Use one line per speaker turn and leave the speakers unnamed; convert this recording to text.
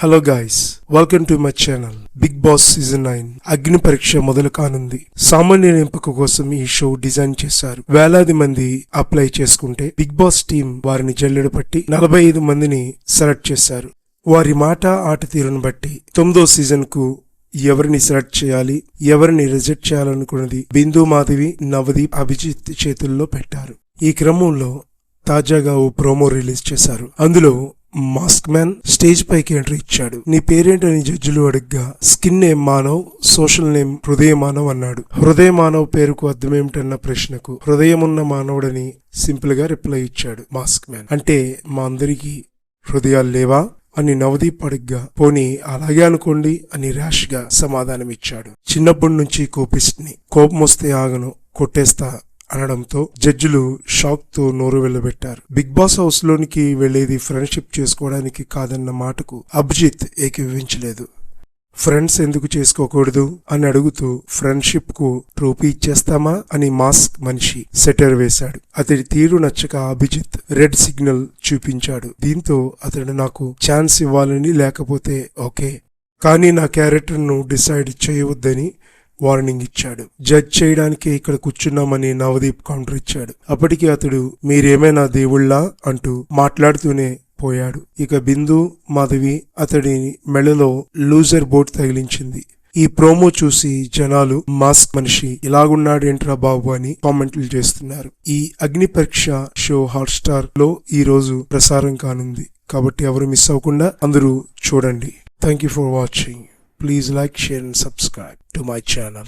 Hello guys, welcome to my channel. Bigg Boss season 9 Agni పరీక్ష మొదలు కానుంది. సామాన్య ఎంపిక కోసం ఈ షో డిజైన్ చేశారు. వేలాది మంది అప్లై చేసుకుంటే బిగ్ బాస్ టీం వారిని జల్లెడ పట్టి 45 మందిని సెలెక్ట్ చేశారు. వారి మాట ఆట తీరును బట్టి 9వ సీజన్ కు ఎవరిని సెలెక్ట్ చేయాలి, ఎవరిని రిజెక్ట్ చేయాలనుకున్నది బిందు, మాధవి, నవదీప్, అభిజిత్ చేతుల్లో పెట్టారు. ఈ క్రమంలో తాజాగా ఓ ప్రోమో రిలీజ్ చేశారు. అందులో మాస్క్ మ్యాన్ స్టేజ్ పైకి ఎంట్రీ ఇచ్చాడు. నీ పేరేంటని జడ్జిలు అడగ్గా skin name Manav, social name హృదయ మానవ్ అన్నాడు. హృదయ మానవ్ పేరుకు అర్థమేమిటన్న ప్రశ్నకు హృదయమున్న మానవుడని సింపుల్ గా రిప్లై ఇచ్చాడు మాస్క్ మ్యాన్. అంటే మా అందరికీ హృదయాలు లేవా అని నవదీప్ అడిగ్గా పోనీ అలాగే అనుకోండి అని ర్యాష్ గా సమాధానమిచ్చాడు. చిన్నప్పటి నుంచి కోపిస్ట్ని, కోపం వస్తే ఆగను, కొట్టేస్తా అనడంతో జడ్జిలు షాక్ తో నోరు వెళ్లబెట్టారు. బిగ్ బాస్ హౌస్ లోనికి వెళ్లేది ఫ్రెండ్షిప్ చేసుకోవడానికి కాదన్న మాటకు అభిజిత్ ఏకీభవించలేదు. ఫ్రెండ్స్ ఎందుకు చేసుకోకూడదు అని అడుగుతూ ఫ్రెండ్షిప్ కు ట్రోఫీ ఇచ్చేస్తామా అని మాస్క్ మనిషి సెటర్ వేశాడు. అతడి తీరు నచ్చక అభిజిత్ రెడ్ సిగ్నల్ చూపించాడు. దీంతో అతడు నాకు ఛాన్స్ ఇవ్వాలని, లేకపోతే ఓకే, కానీ నా క్యారెక్టర్ ను డిసైడ్ చేయవద్దని వార్నింగ్ ఇచ్చాడు. జడ్జ్ చేయడానికే ఇక్కడ కూర్చున్నామని నవదీప్ కౌంటర్ ఇచ్చాడు. అప్పటికి అతడు మీరేమైనా దేవుళ్ళా అంటూ మాట్లాడుతూనే పోయాడు. ఇక బిందు, మాధవి అతడి మెడలో లూజర్ బోట్ తగిలించింది. ఈ ప్రోమో చూసి జనాలు మాస్క్ మనిషి ఇలాగున్నాడేంట్రా బాబు అని కామెంట్లు చేస్తున్నారు. ఈ అగ్ని పరీక్ష షో హాట్‌స్టార్ లో ఈ రోజు ప్రసారం కానుంది కాబట్టి ఎవరు మిస్ అవ్వకుండా అందరూ చూడండి. Thank you for watching. Please like, share and subscribe to my channel.